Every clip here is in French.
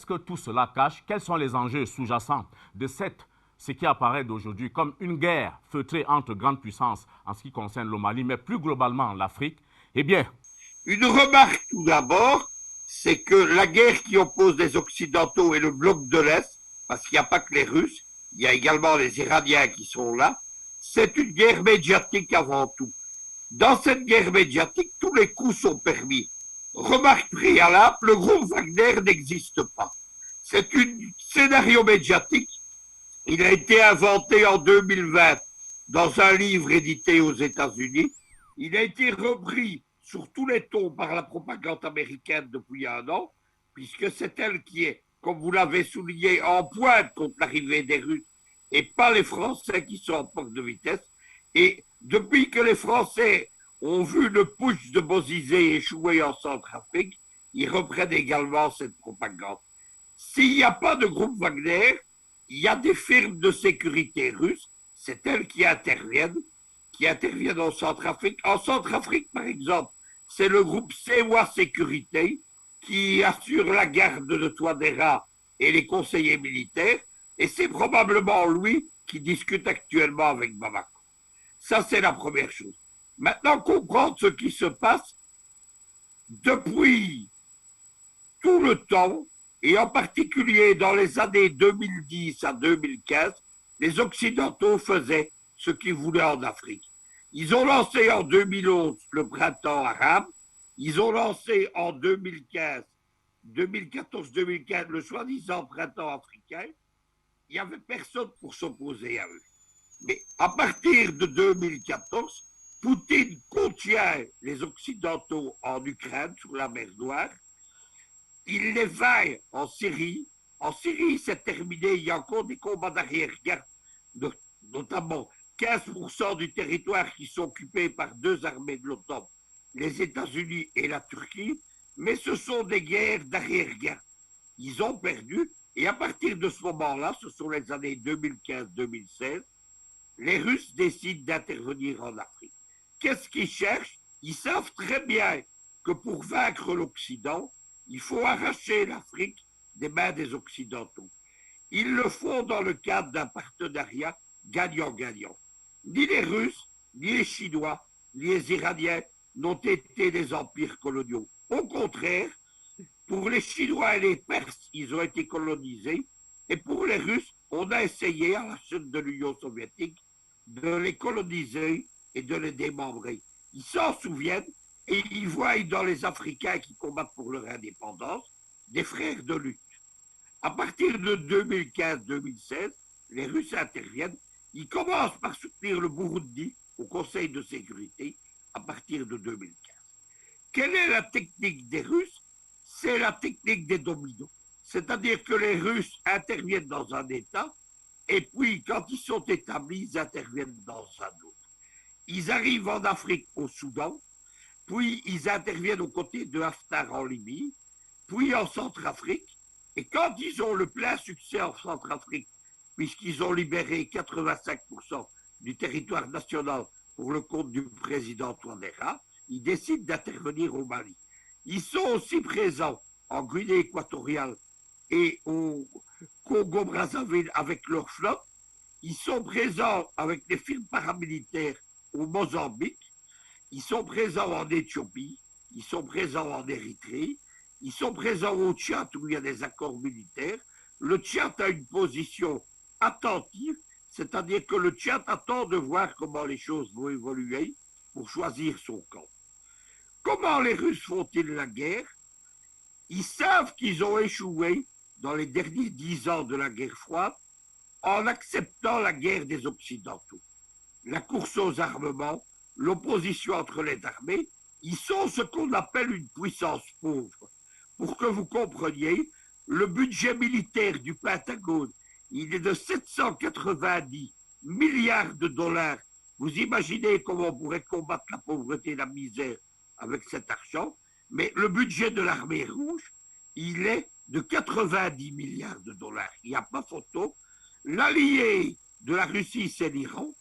que tout cela cache? Quels sont les enjeux sous-jacents de ce qui apparaît d'aujourd'hui comme une guerre feutrée entre grandes puissances en ce qui concerne le Mali, mais plus globalement l'Afrique? Eh bien, une remarque tout d'abord, c'est que la guerre qui oppose les Occidentaux et le bloc de l'Est, parce qu'il n'y a pas que les Russes, il y a également les Iraniens qui sont là, c'est une guerre médiatique avant tout. Dans cette guerre médiatique, tous les coups sont permis. Remarque préalable, le groupe Wagner n'existe pas. C'est un scénario médiatique. Il a été inventé en 2020 dans un livre édité aux États-Unis. Il a été repris sur tous les tons par la propagande américaine depuis un an, puisque c'est elle qui est, comme vous l'avez souligné, en pointe contre l'arrivée des Russes, et pas les Français qui sont en porte de vitesse. Et depuis que les Français ont vu le putsch de Bozizé échouer en Centrafrique, ils reprennent également cette propagande. S'il n'y a pas de groupe Wagner, il y a des firmes de sécurité russes, c'est elles qui interviennent en Centrafrique. En Centrafrique, par exemple, c'est le groupe Sewa Sécurité qui assure la garde de Touadéra et les conseillers militaires, et c'est probablement lui qui discute actuellement avec Bamako. Ça, c'est la première chose. Maintenant, comprendre ce qui se passe depuis tout le temps, et en particulier dans les années 2010 à 2015, les Occidentaux faisaient ce qu'ils voulaient en Afrique. Ils ont lancé en 2011 le printemps arabe, ils ont lancé en 2014-2015 le soi-disant printemps africain. Il n'y avait personne pour s'opposer à eux. Mais à partir de 2014, Poutine contient les Occidentaux en Ukraine, sur la mer Noire. Il les vaille en Syrie. En Syrie, c'est terminé. Il y a encore des combats d'arrière-garde, notamment 15% du territoire qui sont occupés par deux armées de l'OTAN, les États-Unis et la Turquie. Mais ce sont des guerres d'arrière-garde. Ils ont perdu. Et à partir de ce moment-là, ce sont les années 2015-2016, les Russes décident d'intervenir en Afrique. Qu'est-ce qu'ils cherchent? Ils savent très bien que pour vaincre l'Occident, il faut arracher l'Afrique des mains des Occidentaux. Ils le font dans le cadre d'un partenariat gagnant-gagnant. Ni les Russes, ni les Chinois, ni les Iraniens n'ont été des empires coloniaux. Au contraire, pour les Chinois et les Perses, ils ont été colonisés. Et pour les Russes, on a essayé, à la chute de l'Union soviétique, de les coloniser et de les démembrer. Ils s'en souviennent et ils voient dans les Africains qui combattent pour leur indépendance des frères de lutte. À partir de 2015-2016, les Russes interviennent. Ils commencent par soutenir le Burundi au Conseil de sécurité à partir de 2015. Quelle est la technique des Russes? C'est la technique des dominos. C'est-à-dire que les Russes interviennent dans un État et puis, quand ils sont établis, ils interviennent dans un autre. Ils arrivent en Afrique, au Soudan, puis ils interviennent aux côtés de Haftar en Libye, puis en Centrafrique. Et quand ils ont le plein succès en Centrafrique, puisqu'ils ont libéré 85% du territoire national pour le compte du président Touadéra, ils décident d'intervenir au Mali. Ils sont aussi présents en Guinée équatoriale et au Congo-Brazzaville avec leur flotte. Ils sont présents avec des firmes paramilitaires au Mozambique. Ils sont présents en Éthiopie. Ils sont présents en Érythrée. Ils sont présents au Tchad où il y a des accords militaires. Le Tchad a une position attentive, c'est-à-dire que le Tchad attend de voir comment les choses vont évoluer pour choisir son camp. Comment les Russes font-ils la guerre? Ils savent qu'ils ont échoué dans les derniers 10 ans de la guerre froide en acceptant la guerre des Occidentaux. La course aux armements, l'opposition entre les armées, ils sont ce qu'on appelle une puissance pauvre. Pour que vous compreniez, le budget militaire du Pentagone, il est de 790 milliards de dollars. Vous imaginez comment on pourrait combattre la pauvreté et la misère avec cet argent, mais le budget de l'armée rouge, il est de 90 milliards de dollars. Il n'y a pas photo. L'allié de la Russie, c'est l'Iran.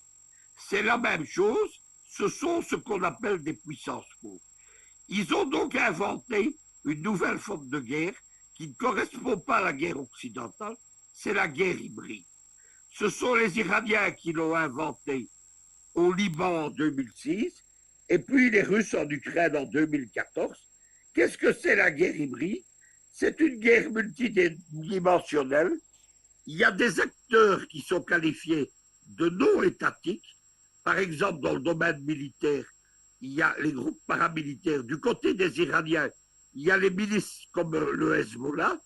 C'est la même chose. Ce sont ce qu'on appelle des puissances pauvres. Ils ont donc inventé une nouvelle forme de guerre qui ne correspond pas à la guerre occidentale, c'est la guerre hybride. Ce sont les Iraniens qui l'ont inventée au Liban en 2006, et puis les Russes en Ukraine en 2014. Qu'est-ce que c'est la guerre hybride? C'est une guerre multidimensionnelle. Il y a des acteurs qui sont qualifiés de non étatiques. Par exemple, dans le domaine militaire, il y a les groupes paramilitaires. Du côté des Iraniens, il y a les milices comme le Hezbollah.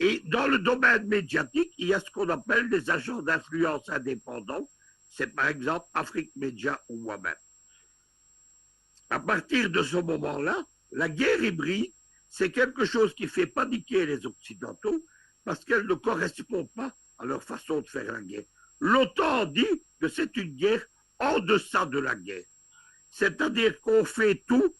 Et dans le domaine médiatique, il y a ce qu'on appelle les agents d'influence indépendants. C'est par exemple Afrique Média ou moi-même. À partir de ce moment-là, la guerre hybride, c'est quelque chose qui fait paniquer les Occidentaux parce qu'elle ne correspond pas à leur façon de faire la guerre. L'OTAN dit que c'est une guerre en deçà de la guerre. C'est-à-dire qu'on fait tout,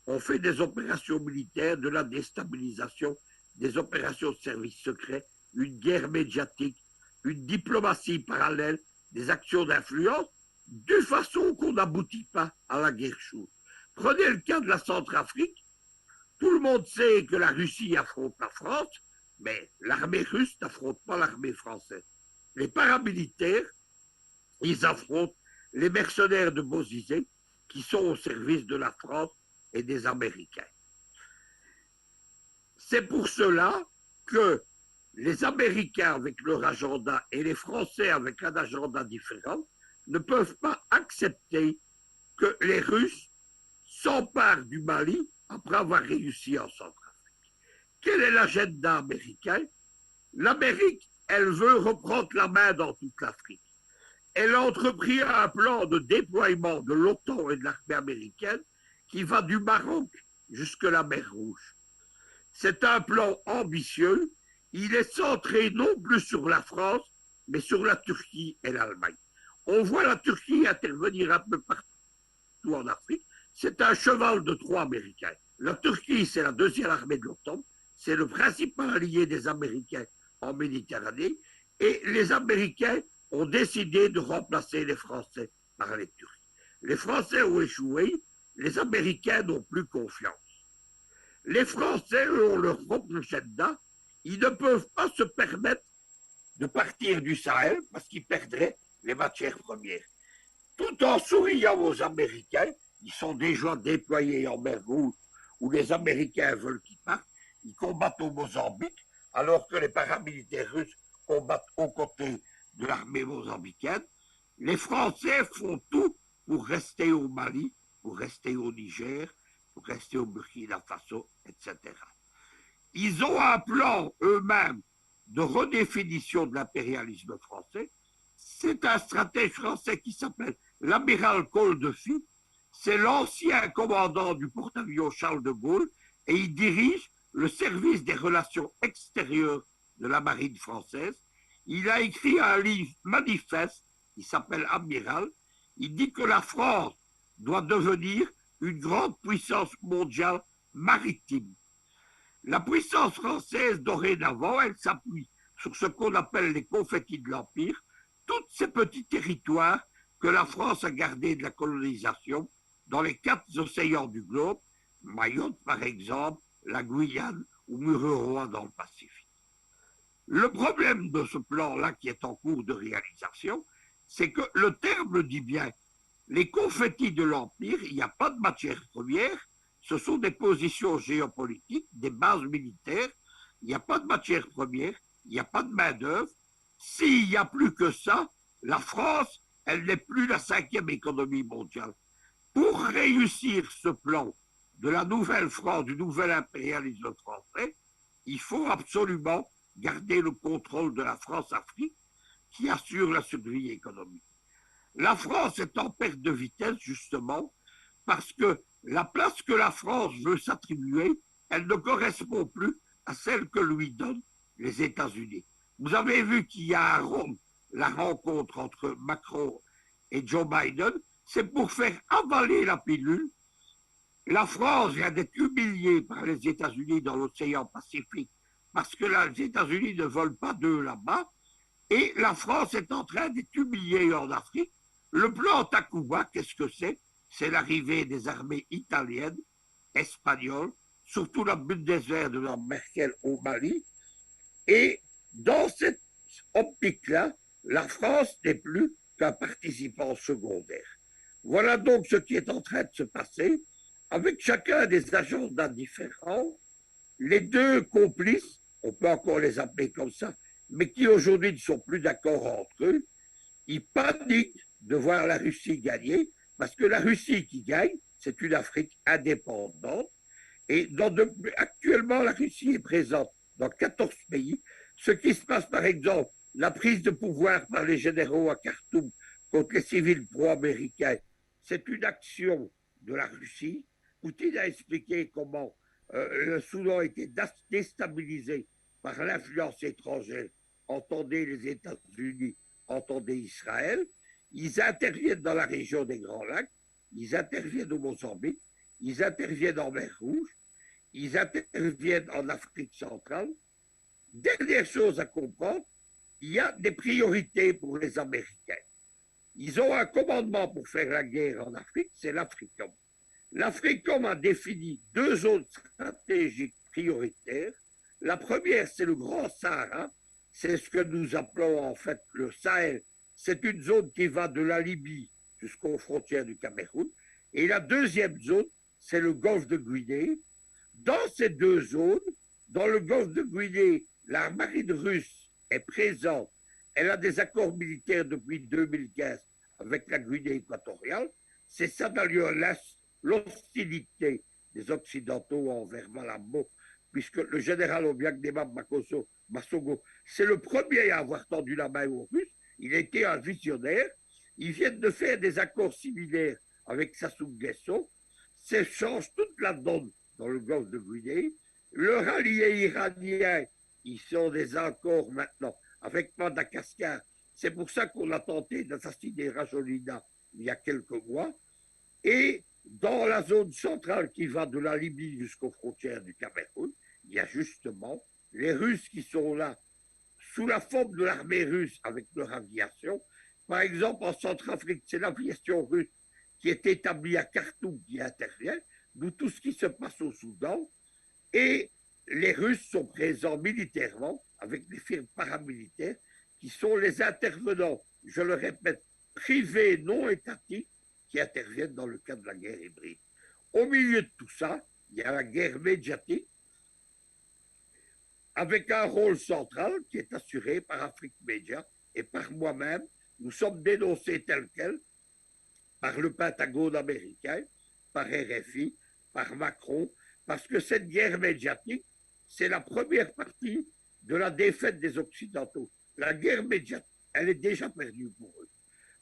on fait des opérations militaires, de la déstabilisation, des opérations de services secrets, une guerre médiatique, une diplomatie parallèle, des actions d'influence, de façon qu'on n'aboutit pas à la guerre chaude. Prenez le cas de la Centrafrique. Tout le monde sait que la Russie affronte la France, mais l'armée russe n'affronte pas l'armée française. Les paramilitaires, ils affrontent les mercenaires de Bozizé qui sont au service de la France et des Américains. C'est pour cela que les Américains avec leur agenda et les Français avec un agenda différent ne peuvent pas accepter que les Russes s'emparent du Mali après avoir réussi en Centrafrique. Quel est l'agenda américain? L'Amérique, elle veut reprendre la main dans toute l'Afrique. Elle a entrepris un plan de déploiement de l'OTAN et de l'armée américaine qui va du Maroc jusqu'à la mer Rouge. C'est un plan ambitieux. Il est centré non plus sur la France, mais sur la Turquie et l'Allemagne. On voit la Turquie intervenir un peu partout en Afrique. C'est un cheval de Troie américain. La Turquie, c'est la deuxième armée de l'OTAN. C'est le principal allié des Américains en Méditerranée. Et les Américains ont décidé de remplacer les Français par les Turcs. Les Français ont échoué. Les Américains n'ont plus confiance. Les Français ont leur propre agenda. Ils ne peuvent pas se permettre de partir du Sahel parce qu'ils perdraient les matières premières. Tout en souriant aux Américains, ils sont déjà déployés en mer Rouge où les Américains veulent qu'ils partent. Ils combattent au Mozambique alors que les paramilitaires russes combattent aux côtés de l'armée mozambicaine. Les Français font tout pour rester au Mali, pour rester au Niger, pour rester au Burkina Faso, etc. Ils ont un plan eux-mêmes de redéfinition de l'impérialisme français. C'est un stratège français qui s'appelle l'amiral Coldefi. C'est l'ancien commandant du porte-avions Charles de Gaulle et il dirige le service des relations extérieures de la marine française. Il a écrit un livre manifeste qui s'appelle Amiral. Il dit que la France doit devenir une grande puissance mondiale maritime. La puissance française, dorénavant, elle s'appuie sur ce qu'on appelle les confettis de l'Empire, tous ces petits territoires que la France a gardés de la colonisation dans les 4 océans du globe, Mayotte par exemple, la Guyane ou Mururoa dans le Pacifique. Le problème de ce plan-là qui est en cours de réalisation, c'est que le terme le dit bien. Les confettis de l'Empire, il n'y a pas de matière première, ce sont des positions géopolitiques, des bases militaires, il n'y a pas de matière première, il n'y a pas de main-d'œuvre. S'il n'y a plus que ça, la France, elle n'est plus la 5e économie mondiale. Pour réussir ce plan de la nouvelle France, du nouvel impérialisme français, il faut absolument garder le contrôle de la France-Afrique qui assure la survie économique. La France est en perte de vitesse justement parce que la place que la France veut s'attribuer, elle ne correspond plus à celle que lui donnent les États-Unis. Vous avez vu qu'il y a à Rome la rencontre entre Macron et Joe Biden, c'est pour faire avaler la pilule. La France vient d'être humiliée par les États-Unis dans l'océan Pacifique parce que les États-Unis ne veulent pas d'eux là-bas. Et la France est en train d'être humiliée en Afrique. Le plan Takuba, qu'est-ce que c'est? C'est l'arrivée des armées italiennes, espagnoles, surtout la Bundeswehr de la Merkel au Mali. Et dans cette optique-là, la France n'est plus qu'un participant secondaire. Voilà donc ce qui est en train de se passer avec chacun des agendas différents, les deux complices, on peut encore les appeler comme ça, mais qui aujourd'hui ne sont plus d'accord entre eux. Ils paniquent de voir la Russie gagner, parce que la Russie qui gagne, c'est une Afrique indépendante. Et actuellement, la Russie est présente dans 14 pays. Ce qui se passe, par exemple, la prise de pouvoir par les généraux à Khartoum contre les civils pro-américains, c'est une action de la Russie. Poutine a expliqué comment le Soudan a été déstabilisé par l'influence étrangère. Entendez les États-Unis, entendez Israël. Ils interviennent dans la région des Grands Lacs, ils interviennent au Mozambique, ils interviennent en mer Rouge, ils interviennent en Afrique centrale. Dernière chose à comprendre, il y a des priorités pour les Américains. Ils ont un commandement pour faire la guerre en Afrique, c'est l'Africom. L'Africom a défini deux zones stratégiques prioritaires. La première, c'est le Grand Sahara, c'est ce que nous appelons en fait le Sahel. C'est une zone qui va de la Libye jusqu'aux frontières du Cameroun. Et la deuxième zone, c'est le golfe de Guinée. Dans ces deux zones, dans le golfe de Guinée, la marine russe est présente. Elle a des accords militaires depuis 2015 avec la Guinée équatoriale. C'est ça d'ailleurs l'hostilité des Occidentaux envers Malabo, puisque le général Obiang-Nema Massogo, c'est le premier à avoir tendu la main aux Russes. Il était un visionnaire. Ils viennent de faire des accords similaires avec Sassou Nguesso. Ça change toute la donne dans le golfe de Guinée. Leurs alliés iraniens, ils sont des accords maintenant avec Madagascar. C'est pour ça qu'on a tenté d'assassiner Rajolina il y a quelques mois. Et dans la zone centrale qui va de la Libye jusqu'aux frontières du Cameroun, il y a justement les Russes qui sont là sous la forme de l'armée russe avec leur aviation. Par exemple, en Centrafrique, c'est l'aviation russe qui est établie à Khartoum qui intervient, d'où tout ce qui se passe au Soudan. Et les Russes sont présents militairement avec des firmes paramilitaires qui sont les intervenants, je le répète, privés non étatiques qui interviennent dans le cadre de la guerre hybride. Au milieu de tout ça, il y a la guerre médiatique avec un rôle central qui est assuré par Afrique Média et par moi-même. Nous sommes dénoncés tels quels par le Pentagone américain, par RFI, par Macron, parce que cette guerre médiatique, c'est la première partie de la défaite des Occidentaux. La guerre médiatique, elle est déjà perdue pour eux.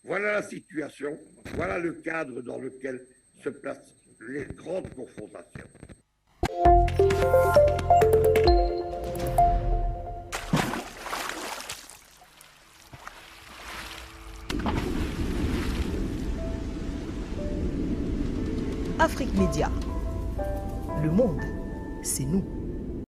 Voilà la situation, voilà le cadre dans lequel se placent les grandes confrontations. Afrique Média. Le monde, c'est nous.